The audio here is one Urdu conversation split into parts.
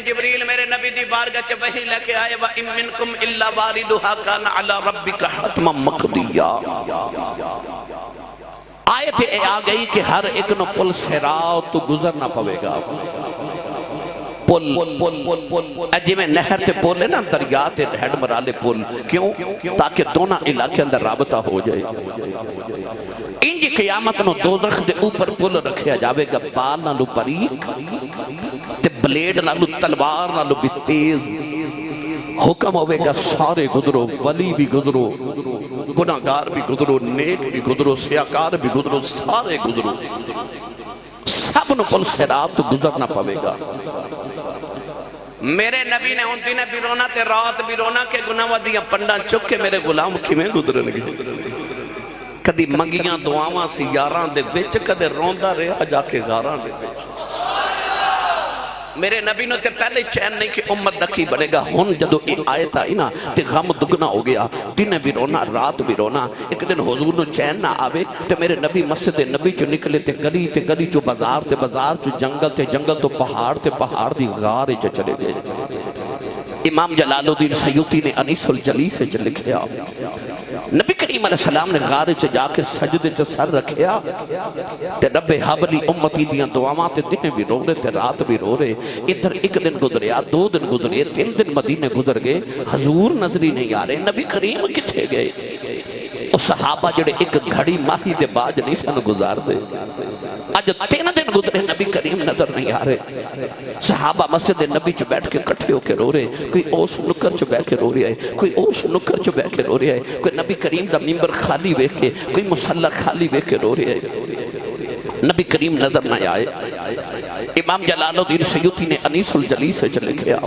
جبریل میرے نبی دی بارگاہ چ وحی لے کے آئے وَإِن مِّنكُمْ إِلَّا وَارِدُهَا كَانَ عَلَى رَبِّكَ حَتْمًا مَقْضِيًّا۔ آیت اے آ گئی کہ ہر ایک نو پل صراط تو گزرنا پوے گا۔ پل اجی میں نہر تے پل ہے نا، دریا تے ہیڈ مرالے پل، کیوں؟ تاکہ دونوں علاقے اندر رابطہ ہو جائے۔ انجی قیامت نو دوزخ دے اوپر پل رکھیا جاوے گا، بال نالو باریک تے بلیڈ نالو تلوار نالو بھی تیز۔ حکم ہوئے گا سارے گزرو، ولی بھی گزرو، گناہگار بھی گزرو، نیک بھی گزرو، سیاکار بھی گزرو، سارے گزرو، سب نو پل صراط تو گزرنا پوے گا۔ میرے نبی نے ان دن بھی رونا تے رات بھی رونا کہ گناہ ودیاں پنڈا چک کے میرے غلام کی میں گزرن گے۔ کدی منگیاں دعاواں سی یاراں دے وچ، کدے روندا رہا جا کے غاراں دے وچ۔ میرے نبی نے تے پہلے چین نہیں کہ امت دکی بنے گا، ہن جدو یہ آیت آئی نا تے غم دگنا ہو گیا، دن بھی رونا رات بھی رونا۔ ایک دن حضور نو چین نہ آوے تے میرے نبی مسجد نبی چو نکلے تے گلی چو بازار تے بازار چو جنگل تے جنگل تو پہاڑ تے پہاڑ دی غار چ چلے گئے۔ امام جلال الدین سیوطی نے انیس الجلیس سے لکھیا، نبی کریم علیہ السلام نے غار چ جا کے سجدے چ سر رکھیا تے رب حبلی امتی دیاں دعاواں تے دن بھی رو رہے تے رات بھی رو رہے۔ ادھر ایک دن گزریا، 2 دن گزرے، 3 دن مدینے گزر گئے، حضور نظری نہیں آ رہے، نبی کریم کتھے گئے؟ وہ صحابہ جڑے ایک گھڑی ماہی دے باج نہیں سن گزار دے، آج 3 دن گزرے نبی کریم نظر نہیں آ رہے۔ صحابہ مسجد نبی چ بیٹھ کے کٹھے ہو کے رو رہے، کوئی اوس نکر چ بیٹھ کے رو رہا ہے، کوئی اوس نکر چ بیٹھ کے رو رہا ہے، کوئی نبی کریم دا منبر خالی ویکھ کے، کوئی مصلی خالی ویکھ کے رو رہا ہے، نبی کریم نظر نہ آئے۔ امام جلال الدین سیوطی نے انیس الجلیس سے لکھیا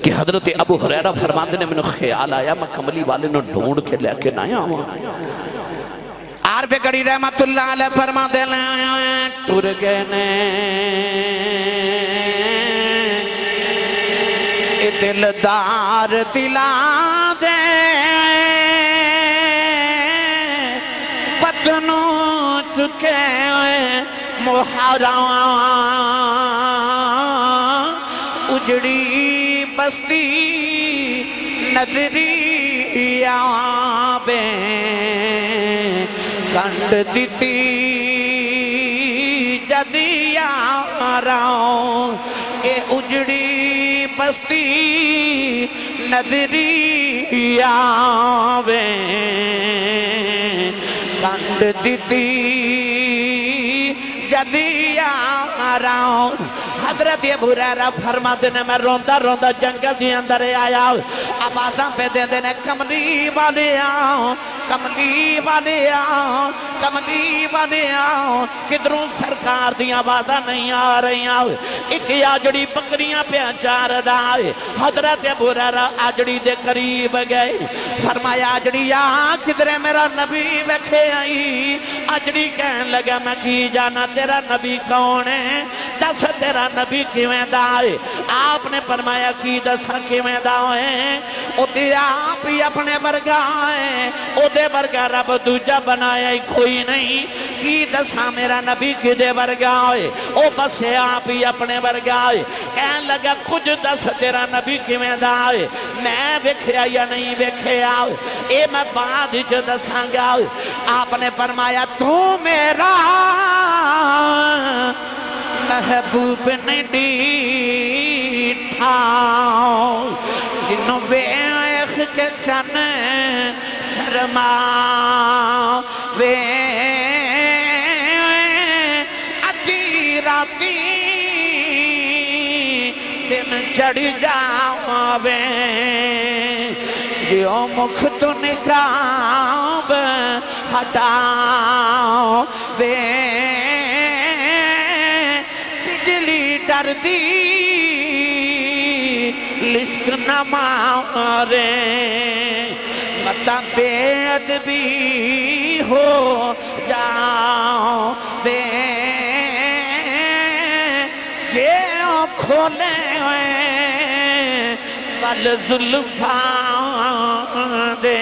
کہ حضرت ابو ہریرہ فرماندے نے میں خیال آیا میں کملی والے نو ڈھونڈ کے لے کے نہ آؤں۔ عارف گڑی رحمت اللہ علیہ فرماندے نے ٹر گئے نے دلدار دلا دے پتنوں چکے محرم اجڑی بستی نظری آبے کنڈ دیتی جدی آراؤں اے اجڑی بستی نظری آبے کنڈ دیتی جدی آراؤں۔ حضرت ابو ہریرہ فرماتے نے میں روندا روندا جنگل دی اندر آیا، آوازاں پہ دے دینے کملی والے آؤں، کملی والے آؤں، کملی والے آؤں، کدھروں سرکار دی آوازاں نہیں آ رہی آؤ۔ ایک آجڑی بکریاں پہ چار دائے، حضرت ابو ہریرہ آجڑی دے قریب گئے، فرمایا آجڑی آ کدھرے میرا نبی ویکھے آئی۔ آجڑی کہنے لگا میں کی جانا تیرا نبی کون ہے، دس تیرا نبی کیویں دائے۔ آپ نے فرمایا کی دسا کیویں دائے، او تے آپ ہی اپنے برگائے، او دے برگا رب دوجہ بنایا ہی کوئی نہیں، کی دسا میرا نبی کی دے برگائے، او بس آپ ہی اپنے برگائے۔ کہنے لگا کچھ دس تیرا نبی کیویں دائے، میں ویکھیا یا نہیں ویکھیا، اے میں بعد جو دساں گا۔ آپ نے فرمایا تو میرا محبوب نے ڈیٹھا جنہوں بیخ کے چن شرما وے ادھی راتی دن چڑھ جاوے جو مکھ تو نکاب ہٹاؤ وے ڈر دی لشک نہ مارے متا بے ادبی ہو جاؤ بے یہ کھولے ہوئے بل زلفاں دے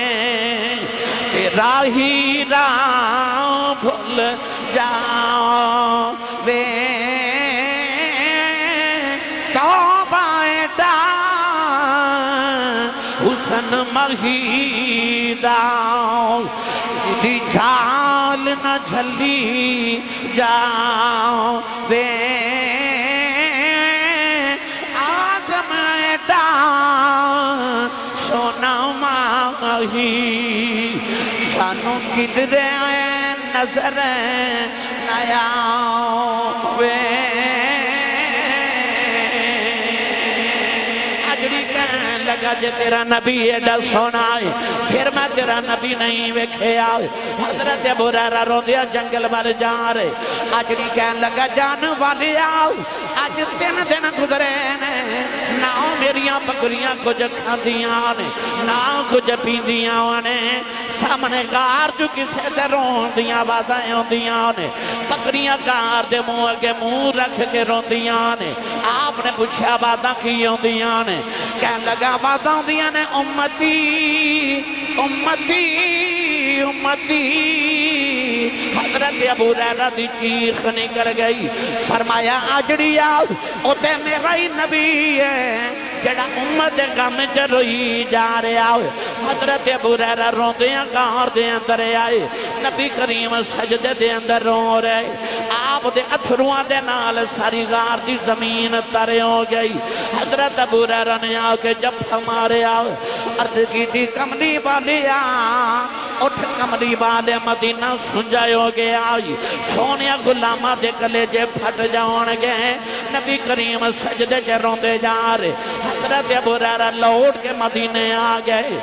تیرا ہی راہ بھول جاؤ بے توبہ مہیدہ دی جھال نہ جھلی جاوے آج میڈا سونا ماہی سانو کدرے نظر نیا وے اجڑی کہنے لگا جے تیرا نبی ایڈا سونا ہے پھر میں تیرا نبی نہیں ویکھے آئے حضرت ابو ہریرہ رو دیا جنگل والے جا رہے اجڑی کہنے لگا جان والے آؤ آج 3 دن گزرے نے نہ میریاں بکریاں کچھ کھاندیاں نے نہ کچھ پیندیاں نے سامنے گار جو کسے دے روندیاں باتیں ہوندیاں نے بکریاں گار دے منہ اگے منہ رکھ کے روندیاں نے آپ نے پوچھا باتاں کی ہوندیاں نے کہنے لگا باتاں ہوندیاں نے امتی امتی امتی حضرت ابو ہریرہ دی چیخ نکل گئی فرمایا آجڑی آؤ او تے میرا ہی نبی ہے جڑا امت غم چروئی جا رہے آؤ حضرت ابو ہریرہ رو دیاں گار دے اندر آئے نبی کریم سجدے دے اندر رو رہے آپ دے اتھروان دے نال ساری غار دی زمین ترے ہو گئی حضرت ابو ہریرہ نے آؤ کے جب ہمارے آؤ عرض کی تھی کملی والی اٹھ کملی والے مدینہ سنجائے ہو گیا سونیا غلامہ دے کلے جے پھٹ جاؤن گئے نبی کریم سجدے جے روندے جا رہے حضرت ابو ہریرہ لوٹ کے مدینے آ گئے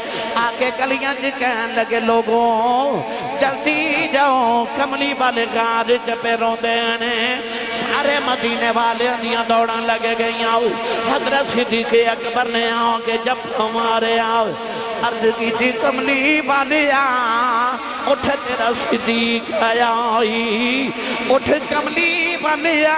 آکے کلیاں جی کہن لگے لوگوں جلدی جاؤ کملی والے غار چپے روندے نے سارے مدینے والے اندیاں دوڑاں لگے گئی آؤ حضرت صدیق اکبر نے آؤ کہ جب ہمارے آؤ عرض کی تھی کملی والیا اٹھ تیرا صدیق آئی اٹھ کملی والیا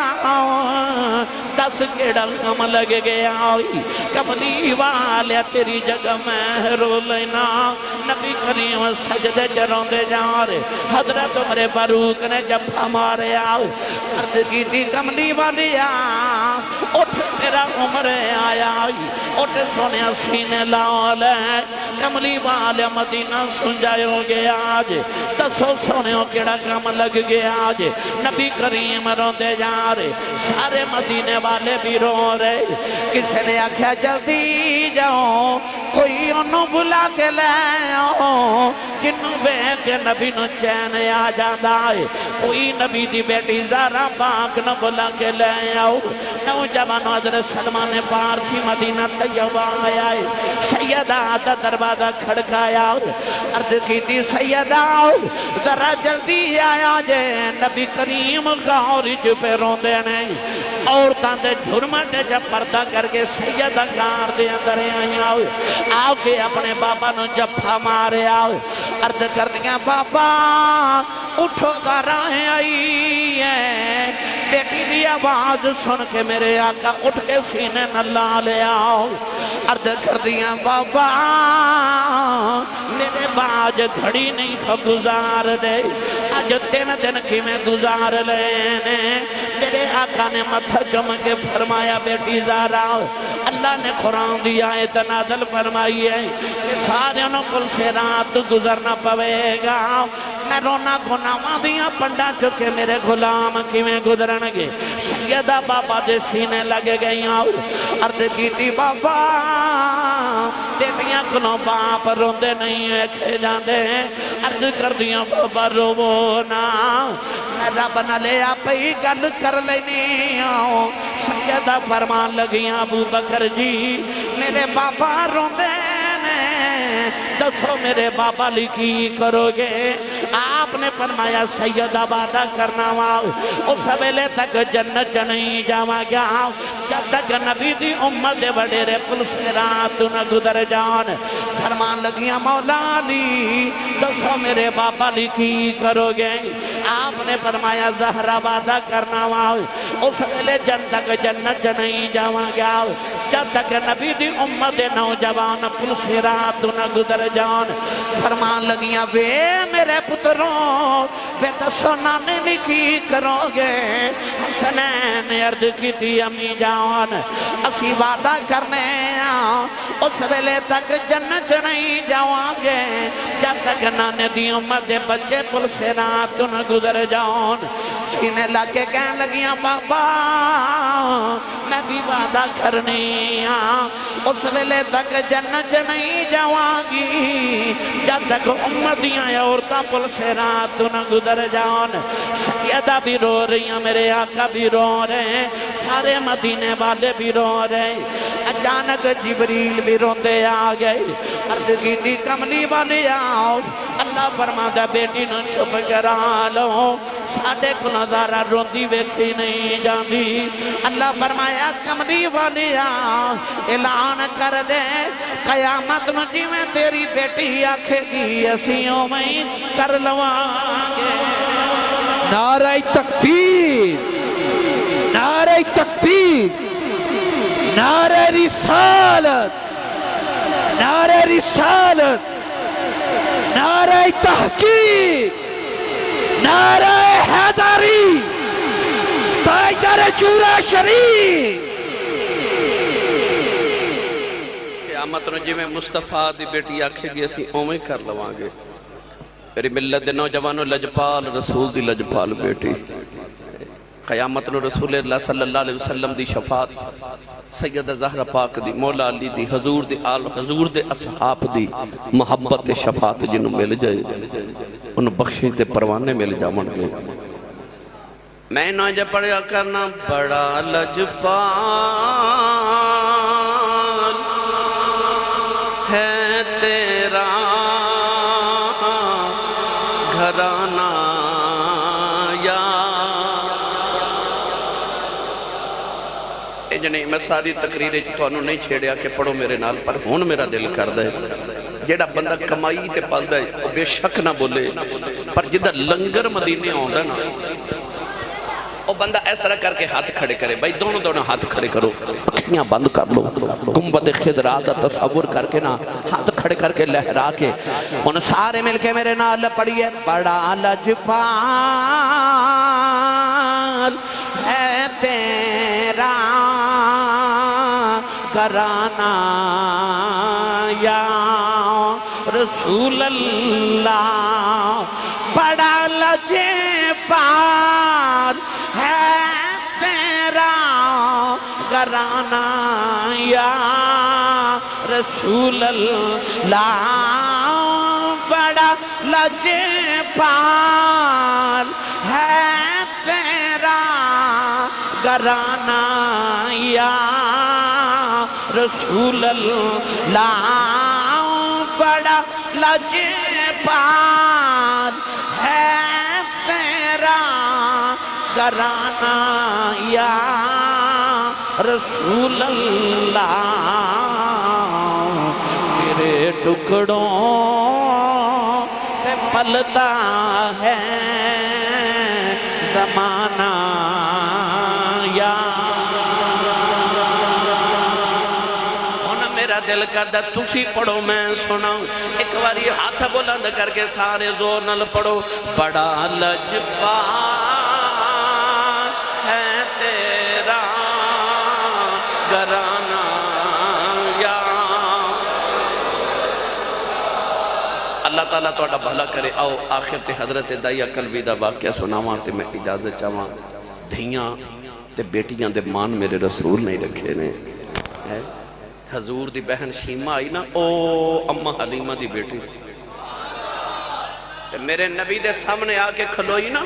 دس کیڑا کم لگ گیا آئی کملی والیا تیری جگہ میں رو لینا نبی کریم سجدے جروں دے جا رہے حضرت عمر فاروق نے جب ہمارے آؤ عرض کی تھی کملی والیا اٹھ تیرا عمر آیا اٹھ سونے سینے لاؤ لے کملی والے مدینہ سنجائے ہو گیا آج دسو سونے ہو کیڑا کم لگ گیا آج نبی کریم رو دے جا رہے سارے مدینے والے بھی رو رہے کسی نے آکھیا جلدی جاؤ کوئی انہوں بلا کے لے آؤ جنہوں بے کے نبی نو چین آ جاندہ ہے کوئی نبی دی بیٹی زارا پاک نو بلا کے لے آؤ نوجوانو حضرت سلمان پارسی مدینہ طیبہ آیا ہے سیدہ آتا دروازہ کھڑکایا عرض کی تھی سیدہ ذرا جلدی آیا جے نبی کریم غارج پہ روندے نہیں عورتاں دے جھرمٹے جب پردہ کر کے سیدہ غار دے اندر آیا آؤ کے اپنے بابا نو جفا مارے آؤ عرض کر دیا بابا اٹھو دارائیں آئی ہے بیٹی بھی آواز سن کے میرے آقا اٹھ کے سینے نہ لے آؤ عرض کر دیا بابا میرے باج گھڑی نہیں سو گزار دے آج 3 دن کی میں گزار لینے میرے آقا نے متھا چم کے فرمایا بیٹی زارا اللہ نے قرآن دی آیت نازل فرمائی ہے کہ سارے انہوں کل سے رات گزرنا پوے گا میں رونا گناواں دیا پنڈا چکے میرے غلام کی میں گزرنگے سیدہ بابا دے سینے لگے گئی آؤ عرض کی تھی بابا بیٹیاں کنوں باپ روندے نہیں ہے کھے جاندے عرض کر دیا بابا رونا میں رب نہ لے آپ ہی گل کر لینی آؤ سیدہ فرمان لگیاں ابو بکر جی میرے بابا روندے دسو میرے بابا لکھی کرو گے آپ نے فرمایا سیدہ وعدہ کرنا واؤ اس ویلے تک جنت نہیں جاوا گیا جب تک نبی دی امت دے وڈیرے پل سے رات نہ گزر جان فرمان لگیاں مولا علی دسو میرے بابا لکھی کرو گے آپ نے فرمایا زہرہ وعدہ کرنا واؤ اس ویلے جب تک جنت نہیں جاوا گیا جب تک نبی دی امت دے نوجوان پل سے رات نہ گزر جان فرمان لگیاں وے میرے پتروں بے دسو نانے لکھی کرو گے حسنین عرض کی تھی امی جان اسی وعدہ کرنے اس ویلے تک جنت نہیں جاؤں گے جب تک نانے دی امت دے بچے پل سے رات نہ گزر جاؤں سینے لگے کہنے لگیاں بابا میں بھی وعدہ کرنی اس ویلے تک جنت نہیں جاؤں گی جب تک امتیاں عورتاں پل سے رات نہ گزر جاؤں سیدہ بھی رو رہی ہیں میرے آقا بھی رو رہے ہیں سارے مدینے والے بھی رو رہے ہیں اچانک جبریل بھی روندے آگئے عرض کی تھی کملی والے آؤ اللہ فرماتا بیٹی نہ چھپ کرا لو ساڑھے کو نظارہ روندی ویکھی نہیں جاندی اللہ فرمایا کملی والے آؤ اعلان کر دے قیامت نو جی میں تیری بیٹی آکھے گی اسیوں میں کر لوانگے نعرہ تکبیر نعرہ تکبیر نعرہ رسالت نعرہ رسالت نعرہ تحقیق نعرہ حیدری تاجدار چورا شریف قیامت نو جی میں مصطفیٰ دی بیٹی آکھے گی اسی اومیں کر لوانگے میری ملت دے نوجوانوں لجپال رسول دی لجپال بیٹی قیامت نو رسول اللہ صلی اللہ علیہ وسلم دی شفاعت سیدہ زہرہ پاک دی مولا علی دی حضور دی آل حضور دے اصحاب دی محبت شفاعت جنہوں مل جائے انہوں بخشش دے پروانے مل جا من گئے میں نوجہ پڑھیا کرنا بڑا لجپال ہے تیرا گھرانہ جنہیں میں ساری تقریریں تو انہوں نہیں چھیڑیا کہ پڑھو میرے نال پر ہون میرا دل کر دے جیڑا بندہ کمائی تے پل دے وہ بے شک نہ بولے پر جدہ لنگر مدینے آندا نا وہ بندہ اس طرح کر کے ہاتھ کھڑے کرے بھائی دونوں ہاتھ کھڑے کرو اکھیاں بند کر لو گنبد خضرا دا تصور کر کے نا ہاتھ کھڑے کر کے لہرا کے ان سارے مل کے میرے نال پڑھیے بڑا لجپال ہے تیرا گھرانہ یا رسول اللہ بڑا لجپال ہے تیرا گھرانہ یا رسول اللہ بڑا لجپال ہے تیرا گھرانہ یا رسول اللہ بڑا لجپال ہے تیرا گھرانہ یا رسول اللہ تیرے ٹکڑوں پہ پلتا ہے زمانہ یا دل کردہ تسی پڑھو میں سناؤں ایک باری ہاتھ بلند کر کے سارے زور نل پڑھو بڑا لجپال ہے تیرا گھرانہ یا اللہ تعالیٰ توڑا بھلا کرے آؤ آخر تے حضرت دائیہ قلبی دا واقعہ سناواں تے میں اجازت چاہواں دھیاں تے بیٹیاں دے مان میرے رسول نہیں رکھے نے حضور دی بہن شیمہ آئی نا او اممہ حلیمہ دی بیٹی تے میرے نبی دے سامنے آکے کھلوئی نا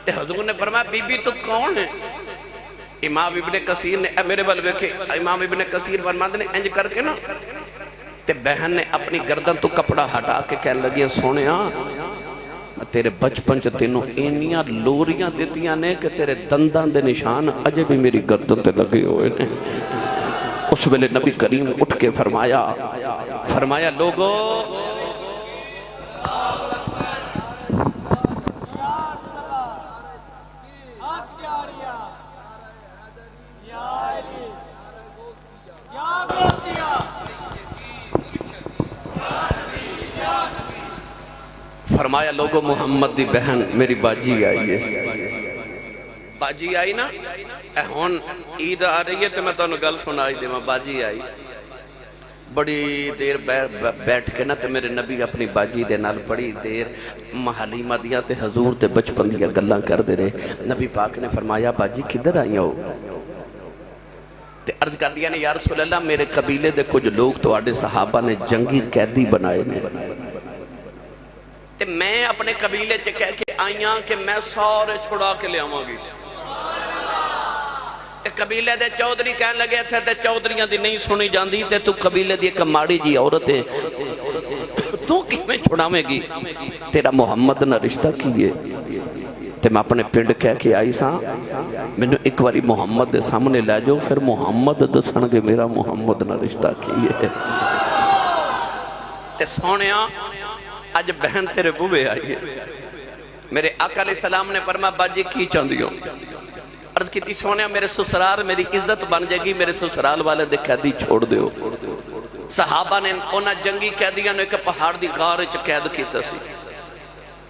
تے حضور نے فرمایا بی بی تو کون ہے امام ابن کثیر نے میرے بلوے کے امام ابن کثیر فرماتے نے انج کر کے نا تے بہن نے اپنی گردن تو کپڑا ہٹا کے کہنے لگی سونے تیرے بچپن چ تینوں اینیاں لوریاں دیتیاں نے کہ تیرے دندان دے نشان اجے بھی میری گردن تے لگے ہوئے نے اس ویلے نبی کریم اٹھ کے فرمایا لوگو فرمایا لوگو محمد دی بہن میری باجی آئی ہے باجی آئی نا ہون عید آ رہی ہے تو میں تانوں گل سنائی دیواں باجی آئی بڑی دیر بیٹھ کے نا تے میرے نبی اپنی باجی دے نال بڑی دیر حلیمہ دیاں تے حضور تے بچپن دیاں گلاں کر دے رہے نبی پاک نے فرمایا باجی کدھر آئی ہو تے عرض کر دیا نے یا رسول اللہ میرے قبیلے دے کچھ لوگ تو آڑے صحابہ نے جنگی قیدی بنائے نے تے میں اپنے قبیلے چے کہہ کے آئیاں کہ میں سارے چھڑا کے لے آواں گی تے قبیلے دے چودھری کہنے لگے تھے تے چودھریاں دی نہیں سنی جاندی تے تو قبیلے دی ایک ماڑی جی عورتیں تو کیویں چھڑاویں گی تیرا محمد نہ رشتہ کیے تے میں اپنے پنڈ کہہ کے آئی ساں میں نے ایک باری محمد دے سامنے لے جو پھر محمد دسن کے میرا محمد نہ رشتہ کیے تے سونیاں آج بہن تیرے بوے آئی ہے میرے آقا علیہ السلام نے فرمایا باجی کی چاندی ہو عرض کی تھی سونیا میرے سسرال میری عزت بن جائے گی میرے سسرال والے دے قیدی چھوڑ دیو صحابہ نے انہاں جنگی قیدیاں نے ایک پہاڑ دی غار وچ قید کیتا سی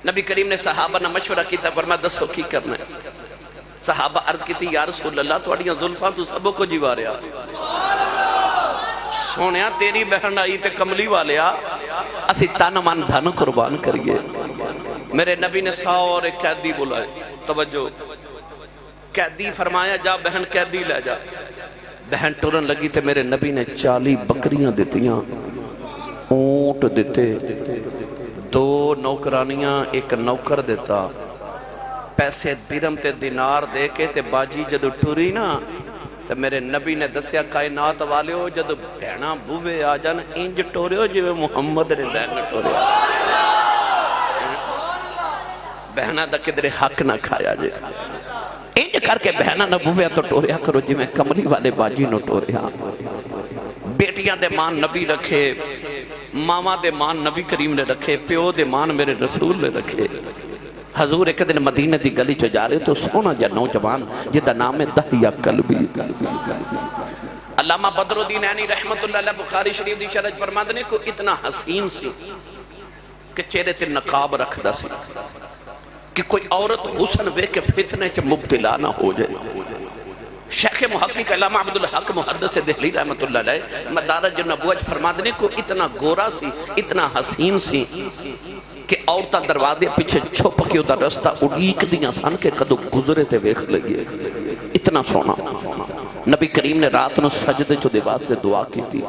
نبی کریم نے صحابہ نے مشورہ کیتا فرمایا دسو کی کرنا ہے صحابہ عرض کی تھی یا رسول اللہ تواڈیاں زلفاں تو سبوں کو جیوا رہا سونیا تیری بہن آئی تے کملی والیا اسی تن من دھن قربان کریے میرے نبی نے سارے قیدی بلائے توجہ قیدی فرمایا جا بہن قیدی لے جا بہن ٹورن لگی تے میرے نبی نے 40 بکریاں دیتیاں اونٹ دیتے 2 نوکرانیاں ایک نوکر دیتا پیسے درم تے دینار دے کے تے باجی جدو ٹوری نا تے میرے نبی نے دسیا کائنات والے ہو جدو بہنا بوے آ جان انج ٹورے ہو جو محمد نے بہن ٹورے بہنا دا کدرے حق نہ کھایا جے انج کر کے بہنا نہ بوے تو ٹوریا کرو جی میں کملی والے باجی نو ٹوریا بیٹیاں دے مان نبی رکھے ماما دے مان نبی کریم نے رکھے پیو دے مان میرے رسول نے رکھے حضور ایک دن مدینہ دی گلی چو جا رہے تو سونا جا نوجوان جدہ نام ہے دہیا قلبی علامہ بدر الدین عینی رحمت اللہ علیہ بخاری شریف دی شرح فرماندنے کو اتنا حسین سی کہ چہرے تے نقاب رکھ دا سی کہ کوئی عورت حسن وے کے فتنے چ مبتلا نہ ہو جائے شیخ محقق علامہ عبدالحق محدث دہلی رحمت اللہ علیہ مدارج نبوت فرماندنے کو اتنا گورا سی اتنا حسین سی کہ عورتہ دروازے پیچھے چھپ کے ادھا رستہ اڑیک دیاں سان کے کدو گزرے تے ویکھ لگئے اتنا سونا نبی کریم نے رات نو سجدے چو دے واسطے دعا کی تھی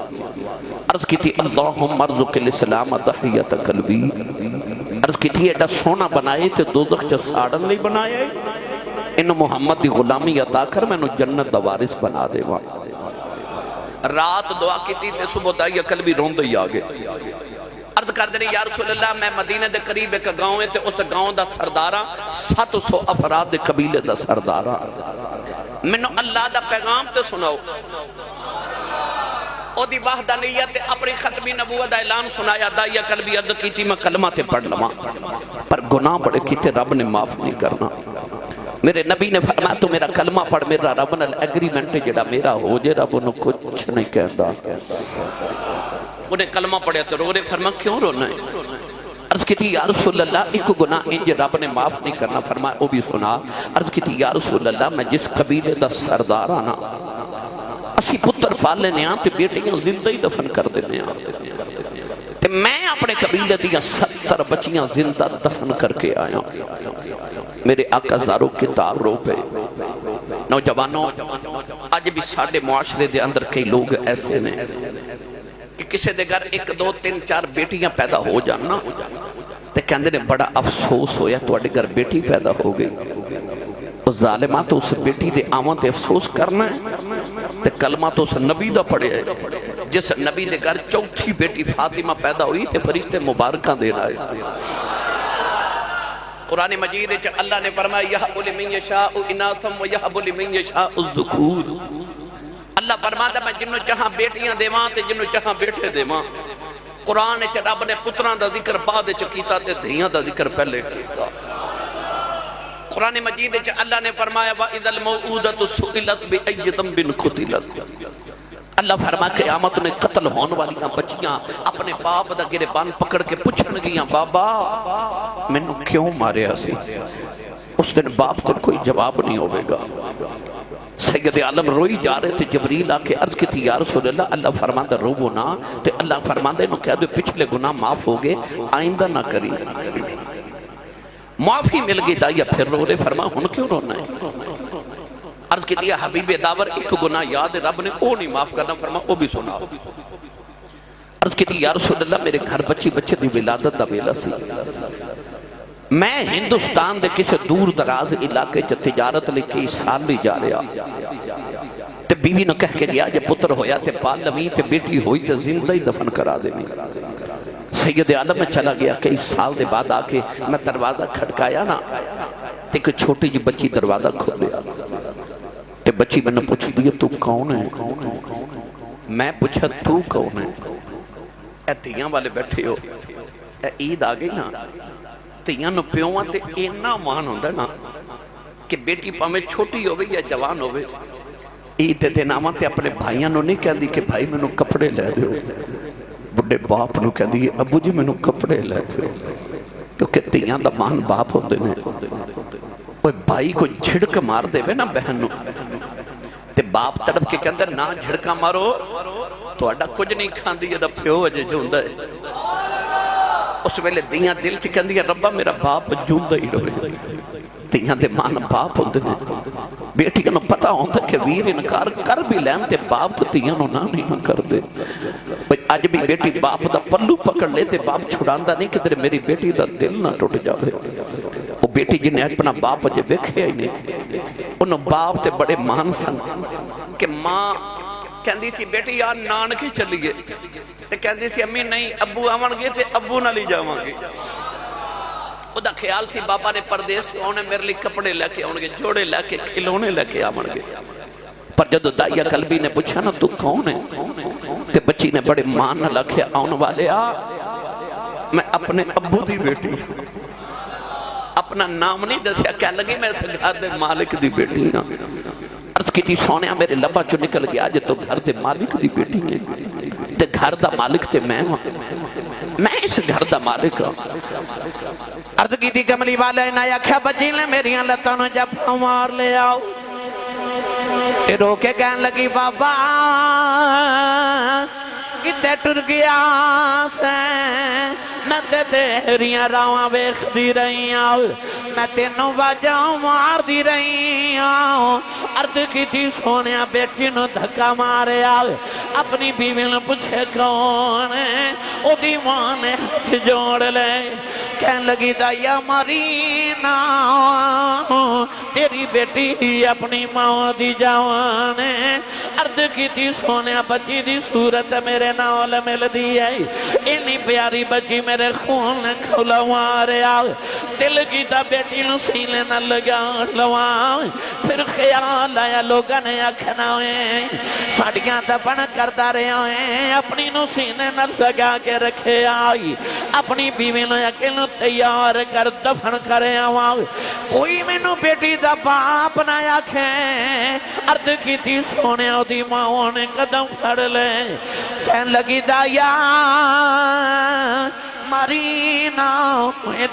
عرض کی تھی اللہم ارزق الاسلام تحیت قلبی عرض کی تھی ایڈا سونا بنائے تے دوزخ چا ساڑن لئی بنائے انہوں محمد دی غلامی عطا کر میں انہوں جنت دا وارث بنا دے وہاں رات دعا کی تھی تے صبح دائی قلبی روندے ہی آگے عرض کر دے یا رسول اللہ میں مدینہ دے قریب ایک گاؤں ہے تے اس گاؤں دا سردارہ 700 افراد دے قبیلے دا سردارہ منو اللہ دا پیغام تے سناؤ او دی وحدانیت اپنی ختمی نبوت دا اعلان سنایا دائی قلبی عرض کی تھی میں کلمہ تے پڑھ لما پر گناہ بڑے کی تے رب نے معاف نہیں کرنا میرے نبی نے فرمایا تو میرا کلمہ پڑھ میرا رب نال ایگریمنٹ جڑا میرا ہو جے رب انہوں کچھ نہیں کہندا انہیں کلمہ پڑھیا تو رو رہے فرمایا کیوں رونا ہے عرض کی تھی یا رسول اللہ ایک گناہ انج رب نے معاف نہیں کرنا فرمایا وہ بھی سنا عرض کی تھی یا رسول اللہ میں جس قبیلے دا سردار آنا اسی پتر پال لینے آن تے بیٹیاں زندہ ہی دفن کر دینے آن تے میں اپنے قبیلے دیا 70 بچیاں زندہ دفن کر کے آیا میرے آقا زاروں کتاب رو پہ نوجوانوں آج بھی ساڑھے معاشرے دے اندر کئی لوگ ایسے نے کہ کسی دے گھر 1 2 3 4 بیٹیاں پیدا ہو جانا تے کہندے نے بڑا افسوس ہویا تو اڈے گھر بیٹی پیدا ہو گئی تو ظالمہ تو اس بیٹی دے آمان تے افسوس کرنا ہے تے کلمہ تو اس نبی دا پڑے ہے جس نبی دے گھر 4تھی بیٹی فاطمہ پیدا ہوئی تے فرشتے مبارکہ دے رہا ہے قرآن مجید اللہ نے فرمایا یَحْبُ لِمَنْ يَشَاءُ اِنَاثًا وَيَحْبُ لِمَنْ يَشَاءُ الذُّكُورُ اللہ فرماتا میں جنہوں چاہاں بیٹیاں دیواں تے جنہوں چاہاں بیٹھے دیواں قرآن رب نے پتران دا ذکر بعد کیتا تے دھیاں دا ذکر پہلے کیتا قرآن مجید اللہ نے فرمایا وَإِذَا الْمَوْعُودَةُ سُئِلَتْ بِأَيِّ ذَنبٍ قُتِلَتْ اللہ فرما قیامت نے قتل ہون والیاں بچیاں اپنے باپ دا گربان پکڑ کے پوچھن گیاں بابا میں نو کیوں مارے آسی اس دن باپ کو کوئی جواب نہیں ہوئے گا۔ سید عالم روئی جا رہے تھے، جبریل آ کے عرض کی تھی یا رسول اللہ، اللہ فرماندہ روو نہ، تے اللہ فرماندہ انہوں کہہ دو پچھلے گناہ معاف ہو گئے، آئندہ نہ کری۔ معافی مل گئی دائیا پھر رو رہے، فرما ہن کیوں رونا ہے؟ عرض کی دیا حبیب داور ایک گناہ یاد ہے رب نے وہ نہیں معاف کرنا، فرما وہ بھی سنا۔ عرض کی دیا یا رسول اللہ میرے گھر بچے دی ولادت دا ویلا سی، میں ہندوستان دے کسی دور دراز علاقے چ تجارت لے کے سال نہیں جا رہا، تے بیوی نے کہہ کے گیا جے پتر ہویا تے پال لویں، تے بیٹی ہوئی تے زندہ ہی دفن کرا دے میں۔ سید عالم میں چلا گیا، کئی سال دے بعد آ کے میں دروازہ کھڑکایا نا، تے ایک چھوٹی جی بچی دروازہ کھولیا، تے بچی میں نے پوچھ دیا تو کون ہے؟ میں پوچھا تو کون ہے؟ اے تیاں والے بیٹھے ہو، اے عید آ گئی نا، تیاں نو پیوان تے اینا مان ہوندہ نا کہ بیٹی پامیں چھوٹی ہوئے یا جوان ہوئے، عید دے نامہ تے اپنے بھائیاں نو نہیں کہہ دی کہ بھائی میں نو کپڑے لے دے ہو، بڑے باپ نو کہہ دی ابو جی میں نو کپڑے لے دے ہو، کیونکہ تیاں دا مان باپ ہوندے نے۔ وہ بھائی کو جھڑک مار دے وے نا بہن نو، تے باپ تڑپ کے کہندر نہ جھڑکا مارو تو اڈا کچھ نہیں کھان دی دا پیو اجے جو ہوندہ ہے۔ اس ویلے دیاں دل چکن دیا ربا میرا باپ جوندہ ہی روئے، دیاں دے مان باپ ہوندے نے۔ بیٹی کنو پتا ہوندہ کہ ویر انکار کر بھی لین تے باپ تو دیاں نو نہ کر دے۔ آج بھی بیٹی باپ دا پلو پکڑ لے تے باپ چھڑاندہ نہیں کہ تیرے میری بیٹی دا دل نہ ٹوٹ جاوے۔ وہ بیٹی جنہیں اپنا باپ اجے ویکھے ہی نہیں، انہوں باپ تے بڑے مان سن کہ ماں کہندی سی بیٹی یار نانکے چلیے، تے کہندی سی امی نہیں ابو آمان گے تے ابو نہ لی جاوان گے۔ او دا خیال سی بابا نے پردیس سے انہیں میرے لئے کپڑے لے کے آنگے، جوڑے لے کے کھلونے لے کے آمان گے۔ پر جدو دائیا قلبی نے پوچھا نا تو کون ہے؟ تے بچی نے بڑے مان نہ لکھے آن والے میں اپنے ابو دی بیٹی، اپنا نام نہیں دسیا، کہہ لگی میں اس گھر دے مالک دی بیٹی نا۔ عرض کی تھی سونیا میرے لبا چو نکل گیا جے تو گھر دے مالک دی بیٹی ہے، تے گھر دا مالک تے میں اس گھر دا مالک ہوں۔ عرض کی تھی کملی والے نہ یکھا بچی لے میریاں لتانو جب ہمار لے آؤ، تے رو کے کہن لگی بابا کتے ٹر گیا سے میں تے تیریاں راواں ویکھ دی رہی آؤ، میں تینوں واجاں مار دی رہی آؤ۔ عرض کی تھی سونیا بیٹی نو دھکا مارے آؤ، اپنی بیوی نے پوچھے کون ہے، او دی ماں نے ہاتھ جوڑ لے کہن لگی دائیا مارینا تیری بیٹی اپنی ماں دی جوان ہے۔ عرض کی تھی سونیا بچی دی صورت میرے نال مل دی ہے، اینی پیاری بچی میرے خون کھلا مارے آؤ، دل کی تا بیٹی نو سینے نہ لگا لواں۔ پھر خیال آیا لوگاں نے آکھنا ہوئے ساڑیاں دفن کردہ رہے ہوئے، اپنی نو سینے نہ لگا کے رکھے آئی، اپنی بیوی نو یقین تیار کر دفن کرے آواں۔ کوئی میں نو بیٹی دا باپ نہ آکھیں، عرض کی تھی سونے دی ماں نے قدم پھڑ لے کہن لگی دایا مارینا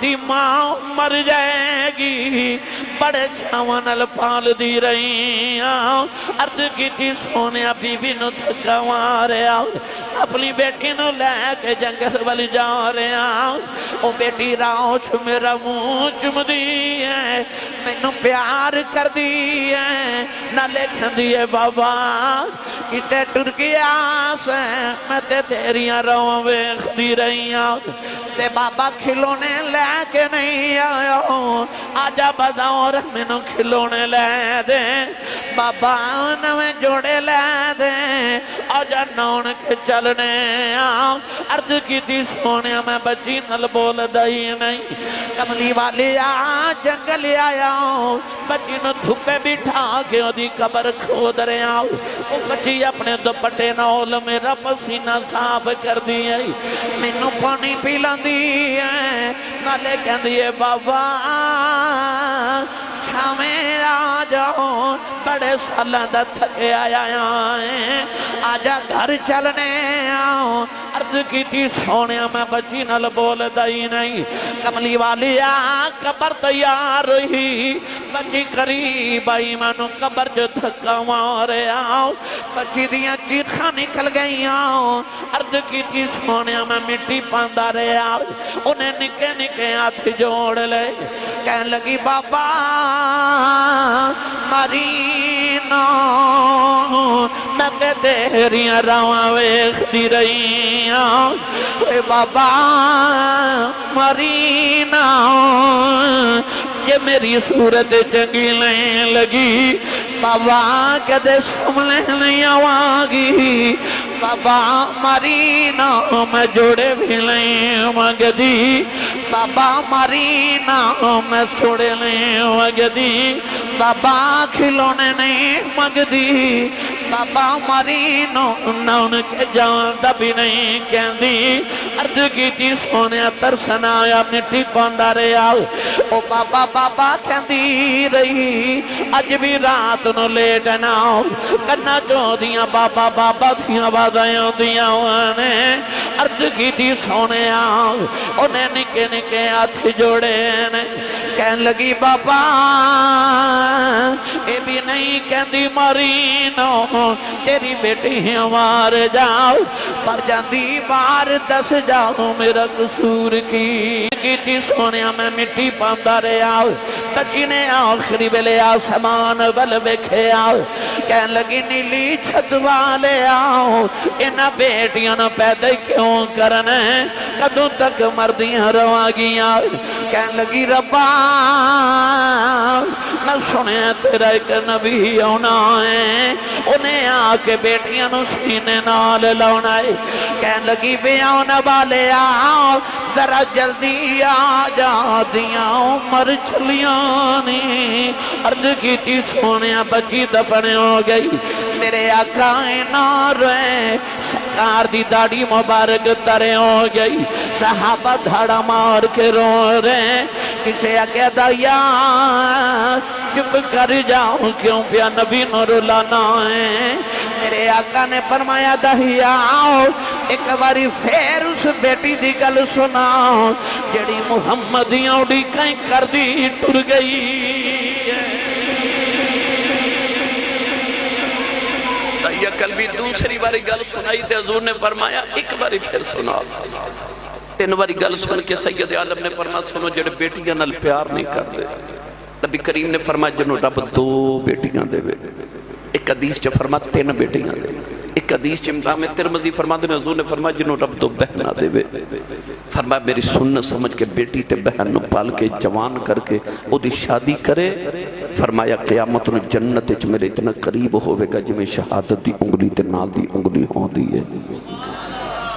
دی ماں مر جائے گی، بڑے چھاوانل پال دی رہی آؤ۔ عرض کی تھی سونے بیوی نو دھکا مارے آؤ، اپنی بیٹی نو لے کے جنگل والی جا رہے آؤ۔ او بیٹی راؤ میرا منہ چم دی ہے، میں نو پیار کر دی ہے، نہ لکھن دیئے بابا کتے ٹر گیا سے میں تے تیریاں روان ویکھ دی رہی آؤ، تے بابا کھلونے لے کے نہیں آیا ہوں، آجا بداور میں نو کھلونے لے دے، بابا نویں جوڑے لے دے، آجا نون کے چلنے آؤ۔ عرض کی تھی سونیا میں بچی نل بول دائی نہیں، کملی والی جنگل آیا ہوں، بچی نو دھوپے بٹھا کے دی قبر کھود رہے آؤ۔ وہ بچی اپنے دوپٹے نال میرا پسینہ صاف کر دی ہے، میں نو پانی پیلان دی ہے، نالے کہن دیئے بابا چھامیں آ جاؤ، بڑے سالہ دا تھکے آیا ہے، آجا گھر چلنے آؤ، عرض کی تھی سونے میں بچی نل بول دائی نہیں کملی والی قبر تیار ہی بچی قریب آئی منو قبر جو دھکا مارے آؤ بچی دیا چیخا نکل گئی آؤ عرض کی تھی سونے میں مٹی پاندہ رہے آؤ انہیں نکے نکے ہاتھ جوڑ لے کہنے لگی بابا مرینا میں کہ تیریاں رواں ویکھتی رہی اے بابا مرینا یہ میری صورت چنگی نہیں لگی بابا کدے سملے نہیں آواگی بابا مرینا میں جوڑے بھی نہیں مگدی بابا مرینا میں سوڑے نہیں مگدی بابا کھلونے نہیں مگدی بابا مرینا نہ ان کے جان بھی نہیں کہندی عرض کی تھی سونے ترسنا یا مٹی پاندہ رہے آؤ او بابا بابا کہندی رہی اج بھی رات نو لیٹ ناؤ کرنا چاہ دیاں بابا بابا تھیاں بازائیوں دیاں انہیں عرض کی تھی سونے آؤ انہیں نکے نکے ہاتھ جوڑے کہن لگی بابا اے بھی نہیں کہندی مرینو تیری بیٹی ہمار جاؤ پر جاندی بار دس جاؤ میرا قصور کی تھی سونیا میں مٹی پاندہ رہے آؤ بچی نے آخری بلے آسمان بل بکھے آؤ کہن لگی نیلی چھت والے آؤ انہا بیٹیاں نہ پیدا کیوں کرنے کدوں تک مردیاں رواگیاں کہن لگی ربا میں سنے تیرا ایک نبی ہونا ہے انہیں آکے بیٹیاں نو سینے نال لاؤنا ہے کہن لگی بے آنا والے آؤ ذرا جلدی آ دیاں عمر چھلیانی عرض کی تھی سونیا بچی دفنے ہو گئی میرے آقا نہ روئے سرکار دی داڑھی مبارک ترے ہو گئی صحابہ دھاڑا مار کے رو رہے کسے آگے دایا چپ کر جاؤں کیوں پیا نبی نو رلانا ہے میرے آقا نے فرمایا دہیا ایک باری پھر اس بیٹی دی گل سناؤ جڑی محمدیاں اڑی کہیں کر دی ٹر گئی یہ کل بھی دوسری باری گل سنائی تے حضور نے فرمایا ایک باری پھر سنا تین باری گل سن کے سید عالم نے فرمایا سنو جڑے بیٹیاں نال پیار نہیں کر دے نبی کریم نے فرمایا جنہوں رب دو بیٹیاں دے ایک حدیث چ فرمایا تین بیٹیاں دے ایک حدیث چ امام ترمذی فرماتے ہیں حضور نے فرمایا جنہوں رب دو بہناں دے فرمایا میری سنت سمجھ کے بیٹی تے بہن نو پال کے جوان کر کے او دی شادی کرے فرمایا قیامت نو جنت وچ میرے اتنا قریب ہوے گا جویں شہادت دی انگلی تے نال دی انگلی ہوندی ہے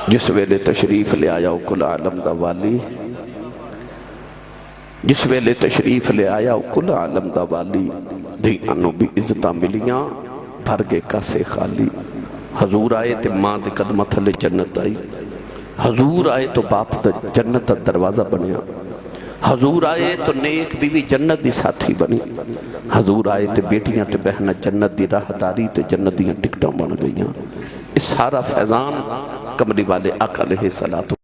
جس ویلے تشریف لے آیا کل عالم دا والی جس ویلے تشریف لے آیا کل عالم دا والی دھیاں نو بھی عزتاں ملیاں بھر گئے کاسے خالی حضور آئے تے ماں دے قدمہ تھلے جنت آئی حضور آئے تو باپ دا جنت دا دروازہ بنیا حضور آئے تو نیک بیوی جنت دی ساتھی بنی حضور آئے تے بیٹیاں تے بہنہ جنت دی راہ داری تے جنت دیاں ٹکٹاں بن گئیاں اس سارا فیضان کمری والے آقا علیہ الصلوۃ